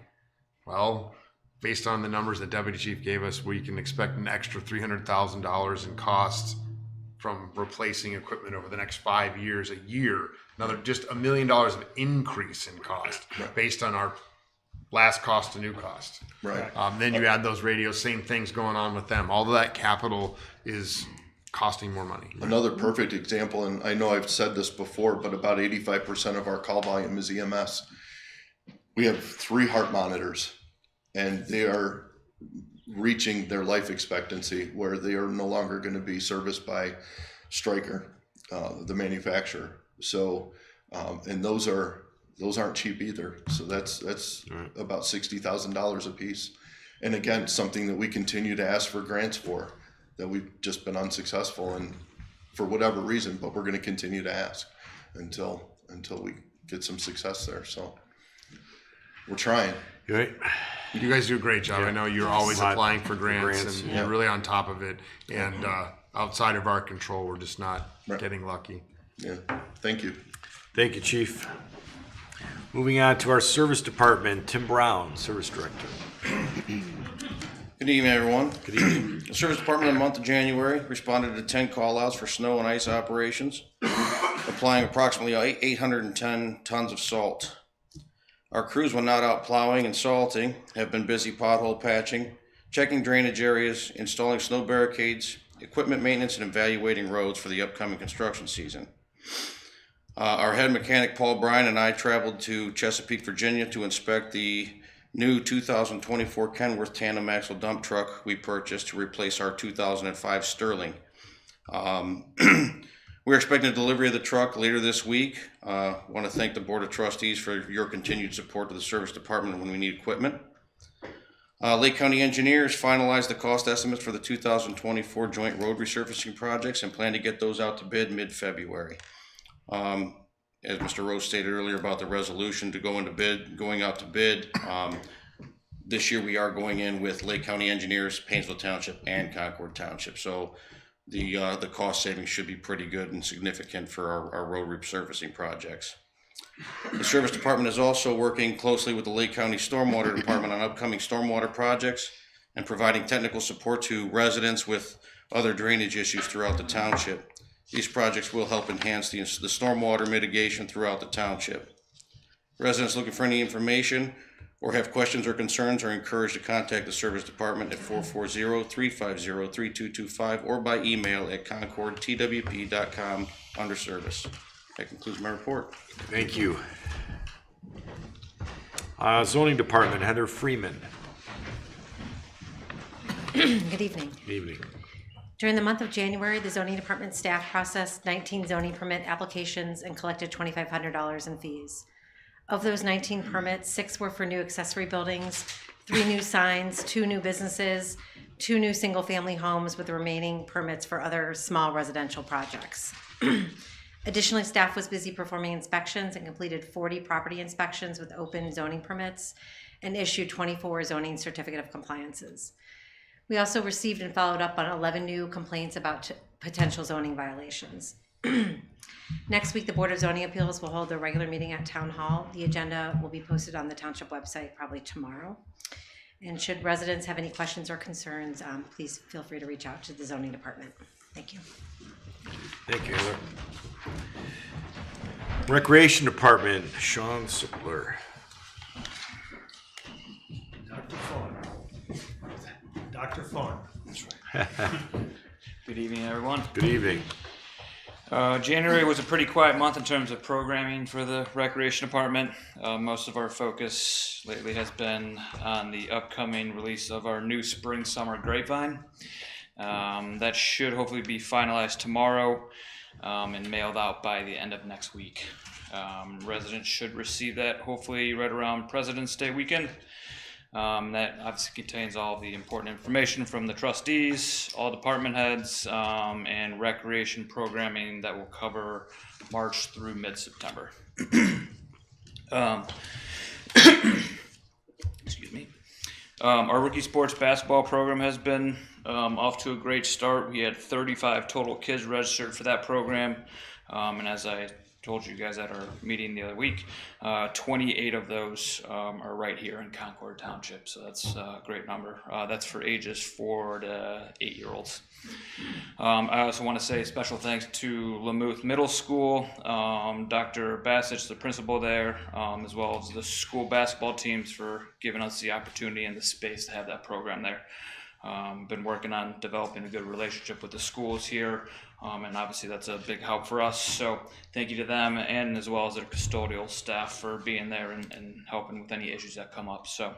well, based on the numbers that Deputy Chief gave us, we can expect an extra $300,000 in costs from replacing equipment over the next 5 years, a year. Another just $1 million of increase in cost based on our last cost to new cost. Right. Then you add those radios, same things going on with them. All of that capital is costing more money. Another perfect example, and I know I've said this before, but about 85% of our call volume is EMS. We have 3 heart monitors, and they are reaching their life expectancy where they are no longer going to be serviced by Stryker, the manufacturer. So, and those aren't cheap either. So that's about $60,000 a piece. And again, something that we continue to ask for grants for, that we've just been unsuccessful in for whatever reason, but we're going to continue to ask until we get some success there. So we're trying. Right? You guys do a great job. I know you're always Lot- applying for grants, grants, and yeah. you're really on top of it. And outside of our control, we're just not getting lucky. Yeah. Thank you. Thank you, Chief. Moving on to our Service Department, Tim Brown, Service Director. Good evening, everyone. Good evening. The Service Department in the month of January responded to 10 call-outs for snow and ice operations, applying approximately 810 tons of salt. Our crews, when not out plowing and salting, have been busy pothole patching, checking drainage areas, installing snow barricades, equipment maintenance, and evaluating roads for the upcoming construction season. Our head mechanic, Paul Bryan, and I traveled to Chesapeake, Virginia to inspect the new 2024 Kenworth tandem axle dump truck we purchased to replace our 2005 Sterling. We're expecting a delivery of the truck later this week. I want to thank the Board of Trustees for your continued support of the Service Department when we need equipment. Lake County Engineers finalized the cost estimates for the 2024 joint road resurfacing projects and plan to get those out to bid mid-February. As Mr. Rose stated earlier about the resolution to going out to bid, this year we are going in with Lake County Engineers, Painesville Township, and Concord Township. So the cost savings should be pretty good and significant for our road resurfacing projects. The Service Department is also working closely with the Lake County Stormwater Department on upcoming stormwater projects and providing technical support to residents with other drainage issues throughout the township. These projects will help enhance the stormwater mitigation throughout the township. Residents looking for any information or have questions or concerns are encouraged to contact the Service Department at 440-350-3225 or by email at concordtwp.com under service. That concludes my report. Thank you. Zoning Department, Heather Freeman. Good evening. Good evening. During the month of January, the zoning department staff processed 19 zoning permit applications and collected $2,500 in fees. Of those 19 permits, 6 were for new accessory buildings, 3 new signs, 2 new businesses, 2 new single-family homes, with the remaining permits for other small residential projects. Additionally, staff was busy performing inspections and completed 40 property inspections with open zoning permits and issued 24 zoning certificate of compliances. We also received and followed up on 11 new complaints about potential zoning violations. Next week, the Board of Zoning Appeals will hold their regular meeting at Town Hall. The agenda will be posted on the township website probably tomorrow. And should residents have any questions or concerns, please feel free to reach out to the zoning department. Thank you. Thank you, Heather. Recreation Department, Sean Sippler. Dr. Fawn. Dr. Fawn. Good evening, everyone. Good evening. January was a pretty quiet month in terms of programming for the Recreation Department. Most of our focus lately has been on the upcoming release of our new spring-summer grapevine. That should hopefully be finalized tomorrow and mailed out by the end of next week. Residents should receive that hopefully right around President's Day weekend. That obviously contains all the important information from the trustees, all department heads, and recreation programming that will cover March through mid-September. Excuse me. Our rookie sports basketball program has been off to a great start. We had 35 total kids registered for that program, and as I told you guys at our meeting the other week, 28 of those are right here in Concord Township, so that's a great number. That's for ages 4 to 8-year-olds. I also want to say special thanks to Lamouth Middle School, Dr. Bassich, the principal there, as well as the school basketball teams for giving us the opportunity and the space to have that program there. Been working on developing a good relationship with the schools here, and obviously that's a big help for us. So thank you to them, and as well as their custodial staff for being there and helping with any issues that come up. So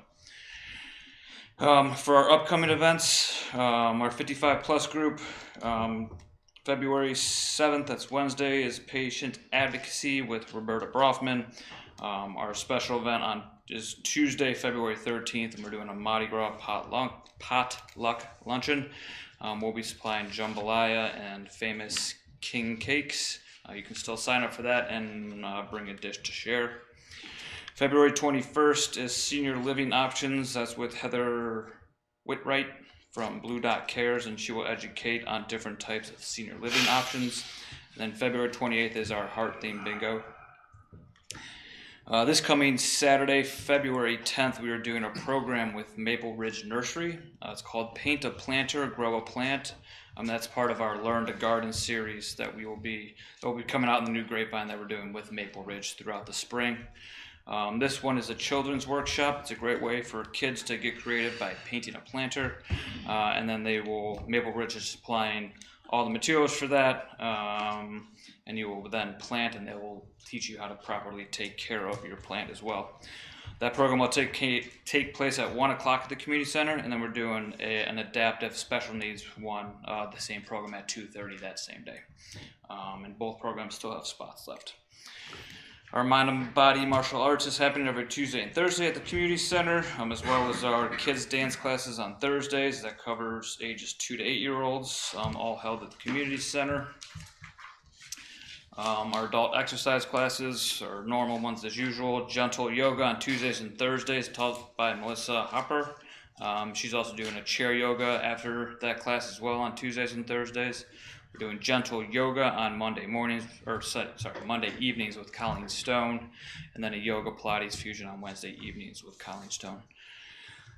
for our upcoming events, our 55 plus group, February 7th, that's Wednesday, is Patient Advocacy with Roberta Brofman. Our special event is Tuesday, February 13th, and we're doing a Mardi Gras potluck luncheon. We'll be supplying jambalaya and famous king cakes You can still sign up for that and bring a dish to share. February 21st is Senior Living Options. That's with Heather Whitwright from Blue Dot Cares, and she will educate on different types of senior living options. And then February 28th is our Heart Theme Bingo. This coming Saturday, February 10th, we are doing a program with Maple Ridge Nursery. It's called Paint a Planter, Grow a Plant. That's part of our Learn to Garden series that will be coming out in the new grapevine that we're doing with Maple Ridge throughout the spring. This one is a children's workshop. It's a great way for kids to get creative by painting a planter, and then Maple Ridge is supplying all the materials for that, and you will then plant, and they will teach you how to properly take care of your plant as well. That program will take place at 1 o'clock at the community center, and then we're doing an adaptive special needs one, the same program at 2:30 that same day. And both programs still have spots left. Our Mind and Body Martial Arts is happening every Tuesday and Thursday at the community center, as well as our kids dance classes on Thursdays. That covers ages 2 to 8-year-olds, all held at the community center. Our adult exercise classes are normal ones as usual. Gentle yoga on Tuesdays and Thursdays, taught by Melissa Hopper. She's also doing a chair yoga after that class as well on Tuesdays and Thursdays. We're doing gentle yoga on Monday evenings with Colleen Stone, and then a yoga Pilates fusion on Wednesday evenings with Colleen Stone.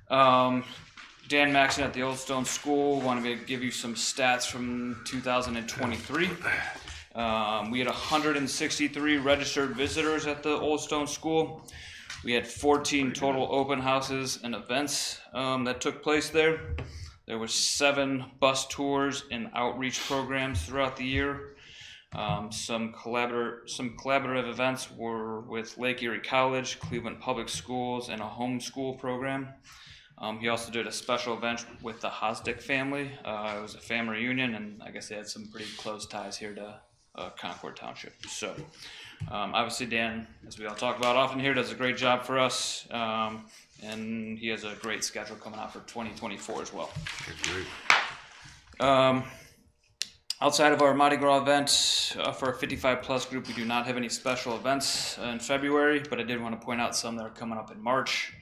Dan Maxon at the Old Stone School wanted me to give you some stats from 2023. We had 163 registered visitors at the Old Stone School. We had 14 total open houses and events that took place there. There were 7 bus tours and outreach programs throughout the year. Some collaborative events were with Lake Erie College, Cleveland Public Schools, and a homeschool program. He also did a special event with the Hosdick family. It was a family reunion, and I guess they had some pretty close ties here to Concord Township. So obviously Dan, as we all talk about often here, does a great job for us, and he has a great schedule coming out for 2024 as well. Outside of our Mardi Gras event for our 55 plus group, we do not have any special events in February, but I did want to point out some that are coming up in March.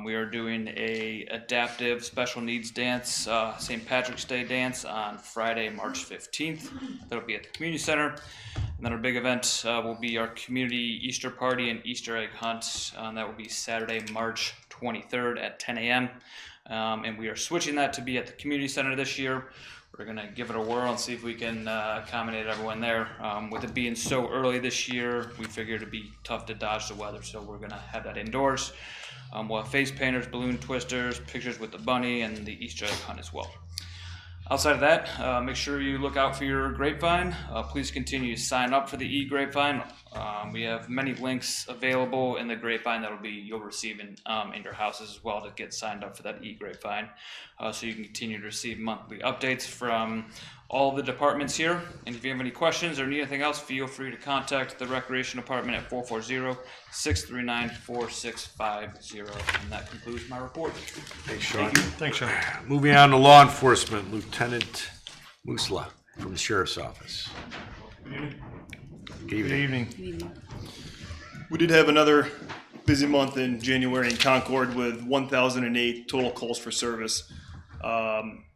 We are doing a adaptive special needs dance, St. Patrick's Day dance on Friday, March 15th. That'll be at the community center. And then our big event will be our community Easter party and Easter egg hunt. That will be Saturday, March 23rd at 10 a.m. And we are switching that to be at the community center this year. We're going to give it a whirl and see if we can accommodate everyone there. With it being so early this year, we figured it'd be tough to dodge the weather, so we're going to have that indoors. We'll have face painters, balloon twisters, pictures with the bunny, and the Easter egg hunt as well. Outside of that, make sure you look out for your grapevine. Please continue to sign up for the e-grapevine. We have many links available in the grapevine that you'll receive in your houses as well to get signed up for that e-grapevine, so you can continue to receive monthly updates from all the departments here. And if you have any questions or need anything else, feel free to contact the Recreation Department at 440-639-4650. And that concludes my report. Thanks, Sean. Thanks, Sean. Moving on to law enforcement, Lieutenant Musla from the Sheriff's Office. Good evening. Good evening. We did have another busy month in January in Concord with 1,008 total calls for service.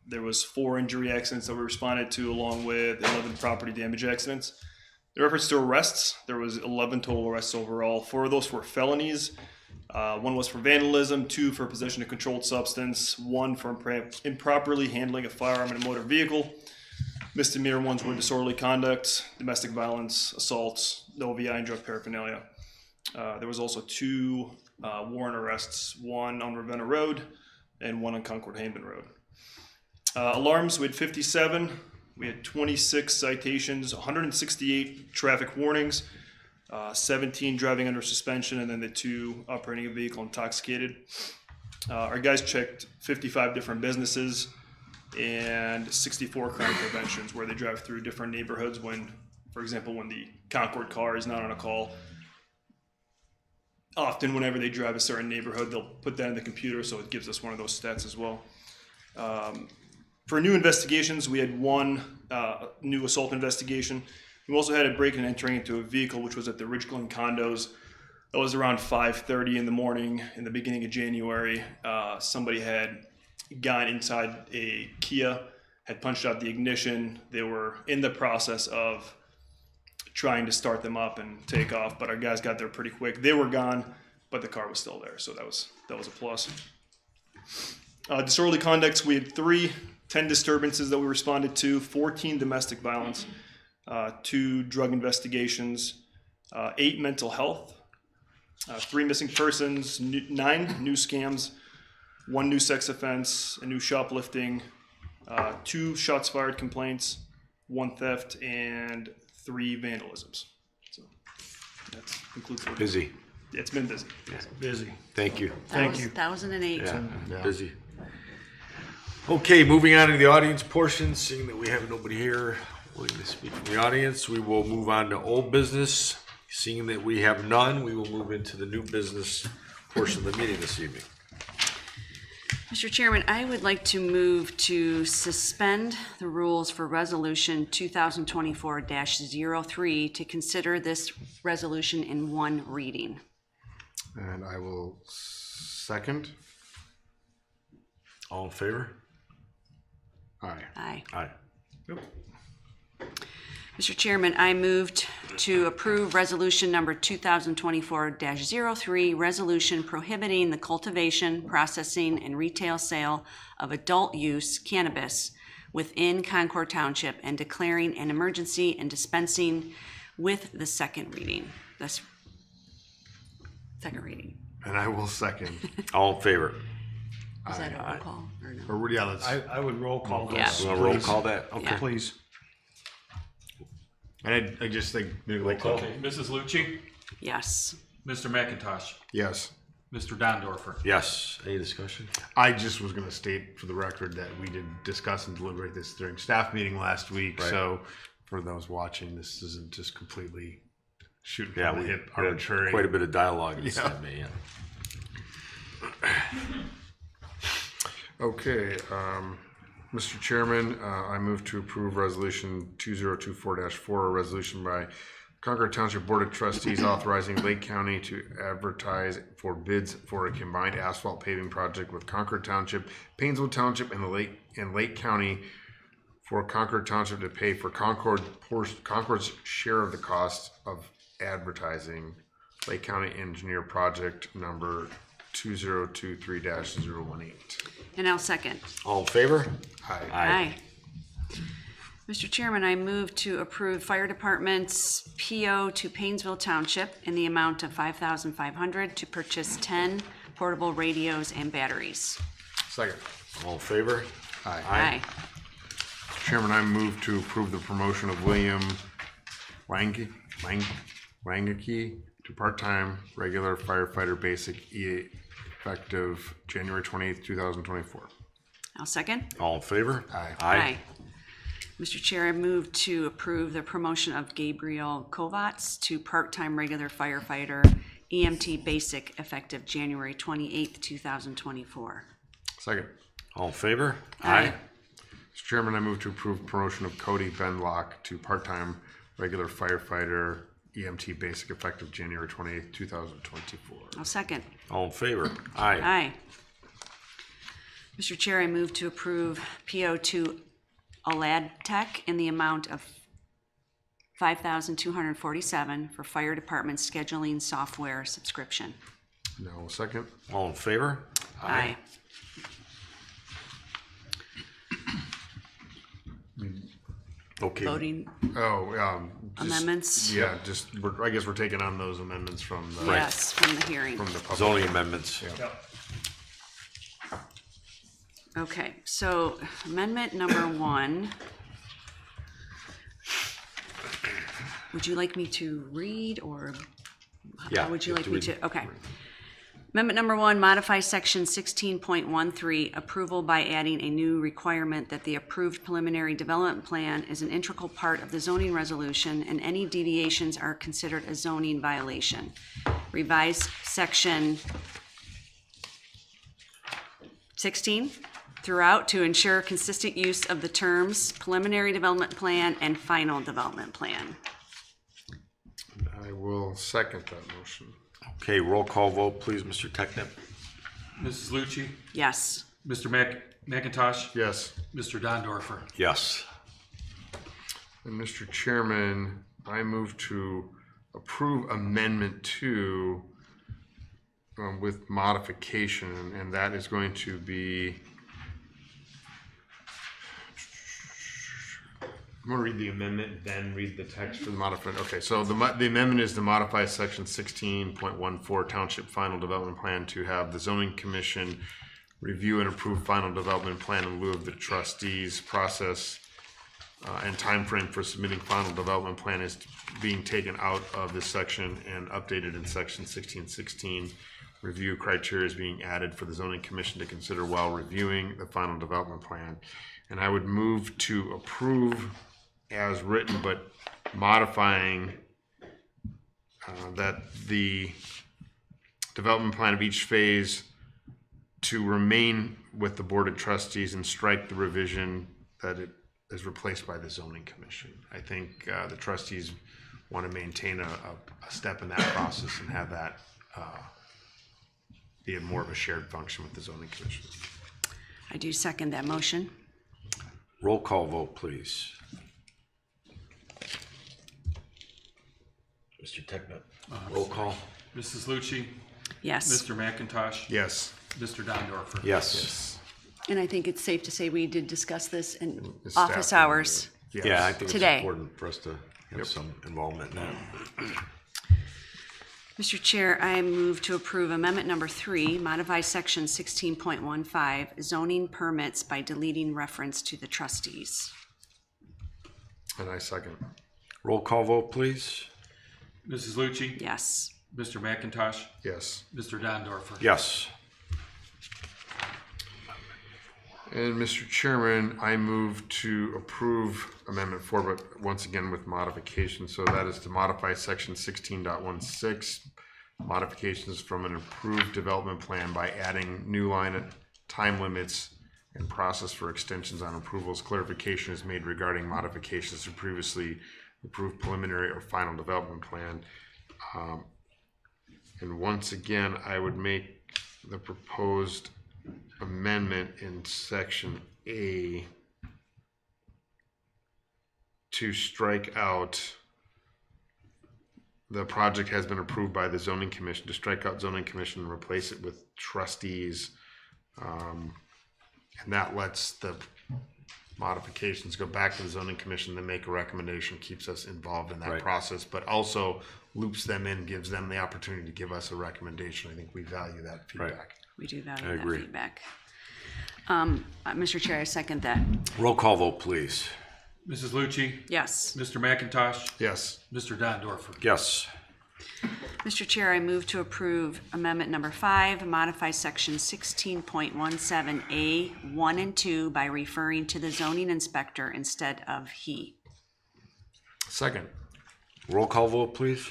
There was 4 injury accidents that we responded to, along with 11 property damage accidents. In reference to arrests, there was 11 total arrests overall. 4 of those were felonies. 1 was for vandalism, 2 for possession of controlled substance, 1 for improperly handling a firearm in a motor vehicle. Misdemeanor ones were disorderly conduct, domestic violence, assaults, OVI, and drug paraphernalia. There was also 2 warrant arrests, 1 on Ravenna Road and 1 on Concord-Hainman Road. Alarms, we had 57. We had 26 citations, 168 traffic warnings, 17 driving under suspension, and then the 2 operating a vehicle intoxicated. Our guys checked 55 different businesses and 64 crime preventions where they drive through different neighborhoods when, for example, when the Concord car is not on a call. Often whenever they drive a certain neighborhood, they'll put that in the computer, so it gives us one of those stats as well. For new investigations, we had 1 new assault investigation. We also had a break and entering into a vehicle which was at the Ridge Glen condos. That was around 5:30 in the morning in the beginning of January. Somebody had gone inside a Kia, had punched out the ignition. They were in the process of trying to start them up and take off, but our guys got there pretty quick. They were gone, but the car was still there, so that was a plus. Disorderly conducts, we had 10 disturbances that we responded to, 14 domestic violence, 2 drug investigations, 8 mental health, 3 missing persons, 9 new scams, 1 new sex offense, a new shoplifting, 2 shots fired complaints, 1 theft, and 3 vandalisms. So that concludes it. Busy. It's been busy. Busy. Thank you. Thank you. 1,008. Yeah, busy. Okay, moving on to the audience portion, seeing that we have nobody here willing to speak from the audience, we will move on to old business. Seeing that we have none, we will move into the new business portion of the meeting this evening. Mr. Chairman, I would like to move to suspend the rules for Resolution 2024-03 to consider this resolution in one reading. And I will second. All in favor? Aye. Aye. Aye. Mr. Chairman, I moved to approve resolution number 2024-03, resolution prohibiting the cultivation, processing, and retail sale of adult use cannabis within Concord Township and declaring an emergency and dispensing with the second reading. And I will second. All in favor? Is that a roll call or no? Or yeah, let's. I would roll call Yeah. this. You want to roll call that? Okay. Yeah. Please. And I just think maybe like call. Okay, Mrs. Lucci, Yes. Mr. McIntosh, Yes. Mr. Dondorfer. Yes. Any discussion? I just was going to state for the record that we did discuss and deliberate this during staff meeting last week. Right. So for those watching, this isn't just completely shooting Yeah, from we the hip, had arbitrary. quite a bit of dialogue in this Yeah. meeting. Okay, Mr. Chairman, I move to approve resolution 2024-4, a resolution by Concord Township Board of Trustees authorizing Lake County to advertise for bids for a combined asphalt paving project with Concord Township, Painesville Township, and Lake County, for Concord Township to pay for Concord's share of the cost of advertising. Lake County Engineer Project number 2023-018. And I'll second. All in favor? Aye. Aye. Mr. Chairman, I move to approve Fire Department's PO to Painesville Township in the amount of $5,500 to purchase 10 portable radios and batteries. Second. All in favor? Aye. Aye. Chairman, I move to approve the promotion of William Wangeke to part-time regular firefighter basic effective January 28th, 2024. I'll second. All in favor? Aye. Aye. Mr. Chair, I move to approve the promotion of Gabriel Kovats to part-time regular firefighter EMT basic effective January 28th, 2024. Second. All in favor? Aye. Mr. Chairman, I move to approve promotion of Cody Benlock to part-time regular firefighter EMT basic effective January 28th, 2024. I'll second. All in favor? Aye. Aye. Mr. Chair, I move to approve PO to Alad Tech in the amount of $5,247 for fire department scheduling software subscription. Now, second. All in favor? Aye. Okay. Voting Just- amendments? Yeah, I guess we're taking on those amendments from the, Yes, from the hearing. from the public. Zoning amendments. Okay, so amendment number 1. Would you like me to read or Yeah, how would you you have like to me read. to? Okay. Amendment number 1, modify section 16.13, approval by adding a new requirement that the approved preliminary development plan is an integral part of the zoning resolution and any deviations are considered a zoning violation. Revise section 16 throughout to ensure consistent use of the terms preliminary development plan and final development plan. I will second that motion. Okay, roll call vote, please, Mr. Technip. Mrs. Lucci, Yes. Mr. McIntosh, Yes. Mr. Dondorfer. Yes. And Mr. Chairman, I move to approve Amendment 2 with modification, and that is going to be, I'm going to read the amendment, then read the text for the modification. Okay, so the amendment is to modify section 16.14 Township Final Development Plan to have the zoning commission review and approve final development plan in lieu of the trustees process and time frame for submitting final development plan is being taken out of this section and updated in section 1616. Review criteria is being added for the zoning commission to consider while reviewing the final development plan. And I would move to approve as written, but modifying that the development plan of each phase to remain with the board of trustees and strike the revision that it is replaced by the zoning commission. I think the trustees want to maintain a step in that process and have that be more of a shared function with the zoning commission. I do second that motion. Roll call vote, please. Mr. Technip, roll call. Mrs. Lucci, Yes. Mr. McIntosh, Yes. Mr. Dondorfer. Yes. And I think it's safe to say we did discuss this in The staff office will hours. Yes. Yeah, I think it's Today. important for us to have some involvement in that. Mr. Chair, I move to approve amendment number 3, modify section 16.15 zoning permits by deleting reference to the trustees. And I second. Roll call vote, please. Mrs. Lucci, Yes. Mr. McIntosh, Yes. Mr. Dondorfer. Yes. And Mr. Chairman, I move to approve Amendment 4, but once again with modification. So that is to modify section 16.16, modifications from an approved development plan by adding new line of time limits and process for extensions on approvals. Clarification is made regarding modifications to previously approved preliminary or final development plan. And once again, I would make the proposed amendment in section A to strike out the project has been approved by the zoning commission, to strike out zoning commission and replace it with trustees. And that lets the modifications go back to the zoning commission, then make a recommendation, keeps us involved in that Right. process, but also loops them in, gives them the opportunity to give us a recommendation. I think we value that feedback. We do value I that agree. feedback. Mr. Chair, I second that. Roll call vote, please. Mrs. Lucci, Yes. Mr. McIntosh, Yes. Mr. Dondorfer. Yes. Mr. Chair, I move to approve amendment number 5, modify section 16.17A 1 and 2 by referring to the zoning inspector instead of he. Second. Roll call vote, please.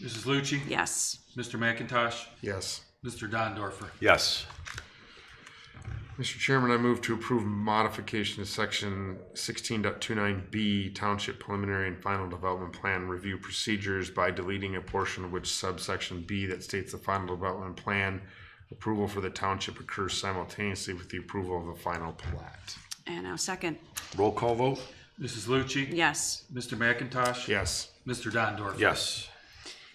Mrs. Lucci, Yes. Mr. McIntosh, Yes. Mr. Dondorfer. Yes. Mr. Chairman, I move to approve modification to section 16.29B Township Preliminary and Final Development Plan Review Procedures by deleting a portion of which subsection B that states the final development plan approval for the township occurs simultaneously with the approval of the final plat. And I'll second. Roll call vote. Mrs. Lucci, Yes. Mr. McIntosh, Yes. Mr. Dondorfer. Yes.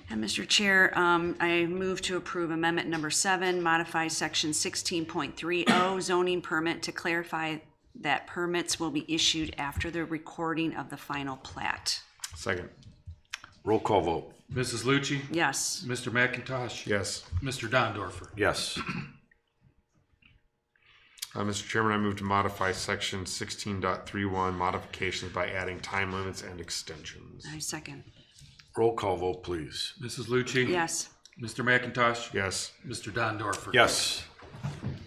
And Mr. Chair, I move to approve amendment number 7, modify section 16.30 zoning permit to clarify that permits will be issued after the recording of the final plat. Second. Roll call vote. Mrs. Lucci, Yes. Mr. McIntosh, Yes. Mr. Dondorfer. Yes. Mr. Chairman, I move to modify section 16.31 modifications by adding time limits and extensions. I second. Roll call vote, please. Mrs. Lucci, Yes. Mr. McIntosh, Yes. Mr. Dondorfer. Yes.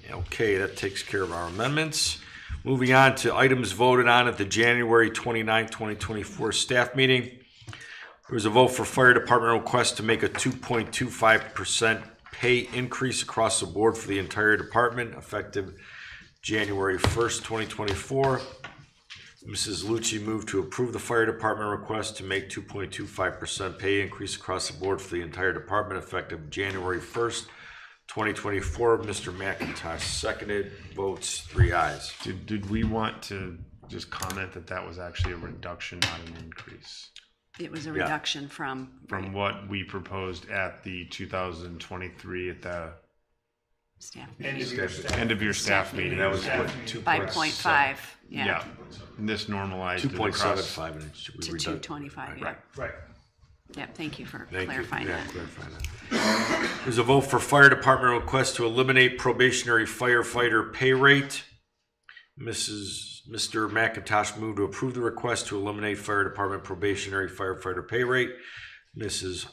Okay, that takes care of our amendments. Moving on to items voted on at the January 29, 2024 staff meeting. There was a vote for fire department request to make a 2.25% pay increase across the board for the entire department effective January 1st, 2024. Mrs. Lucci moved to approve the fire department request to make 2.25% pay increase across the board for the entire department effective January 1st, 2024. Mr. McIntosh seconded. Votes 3 ayes. Did we want to just comment that that was actually a reduction, not an increase? It was a reduction from. From what we proposed at the 2023 at the Staff. end of your staff meeting. That was what, 5.5, yeah, Yeah, and this normalized it across. 2.75 and it's to we reduced- 225, yeah. Right. Yeah, thank you for Thank you. clarifying Yeah, that. clarifying that. There's a vote for fire department request to eliminate probationary firefighter pay rate. Mr. McIntosh moved to approve the request to eliminate fire department probationary firefighter pay rate. Mrs.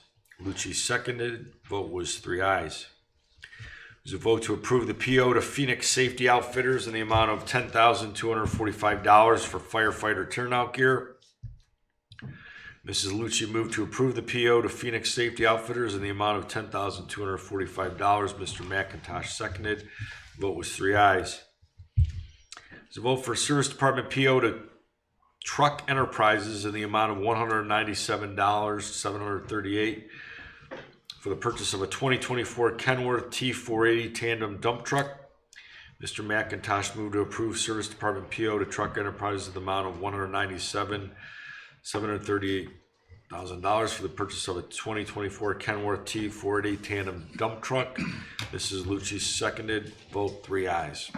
Lucci seconded. Vote was 3 ayes. There's a vote to approve the PO to Phoenix Safety Outfitters in the amount of $10,245 for firefighter turnout gear. Mrs. Lucci moved to approve the PO to Phoenix Safety Outfitters in the amount of $10,245. Mr. McIntosh seconded. Vote was 3 ayes. There's a vote for Service Department PO to Truck Enterprises in the amount of $197,738 for the purchase of a 2024 Kenworth T480 tandem dump truck. Mr. McIntosh moved to approve Service Department PO to Truck Enterprises in the amount of $197,738 for the purchase of a 2024 Kenworth T480 tandem dump truck. Mrs. Lucci seconded. Vote 3 ayes.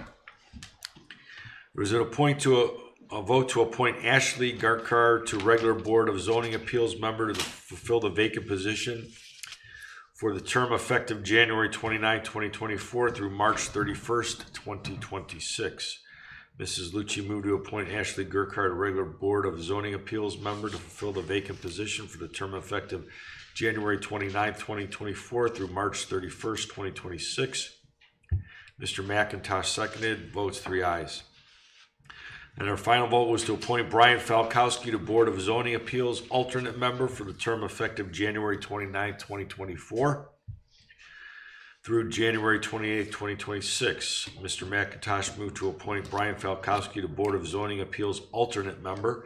There was a vote to appoint Ashley Garkar to regular Board of Zoning Appeals member to fulfill the vacant position for the term effective January 29, 2024 through March 31st, 2026. Mrs. Lucci moved to appoint Ashley Garkar to regular Board of Zoning Appeals member to fulfill the vacant position for the term effective January 29, 2024 through March 31st, 2026. Mr. McIntosh seconded. Votes 3 ayes. And our final vote was to appoint Brian Falkowski to Board of Zoning Appeals alternate member for the term effective January 29, 2024 through January 28, 2026. Mr. McIntosh moved to appoint Brian Falkowski to Board of Zoning Appeals alternate member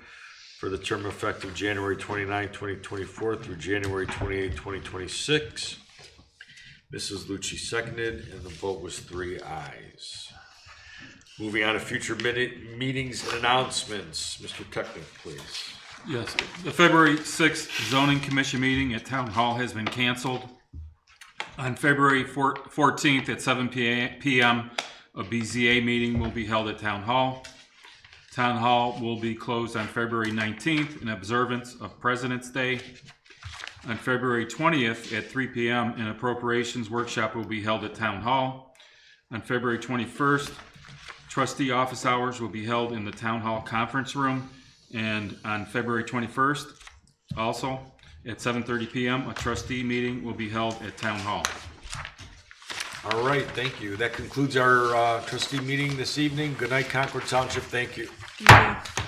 for the term effective January 29, 2024 through January 28, 2026. Mrs. Lucci seconded, and the vote was 3 ayes. Moving on to future meetings and announcements. Mr. Technic, please. Yes, the February 6th zoning commission meeting at Town Hall has been canceled. On February 14th at 7 p.m., a BZA meeting will be held at Town Hall. Town Hall will be closed on February 19th in observance of President's Day. On February 20th at 3 p.m., an appropriations workshop will be held at Town Hall. On February 21st, trustee office hours will be held in the Town Hall conference room. And on February 21st, also at 7:30 p.m., a trustee meeting will be held at Town Hall. All right, thank you. That concludes our trustee meeting this evening. Good night, Concord Township. Thank you. Thank you.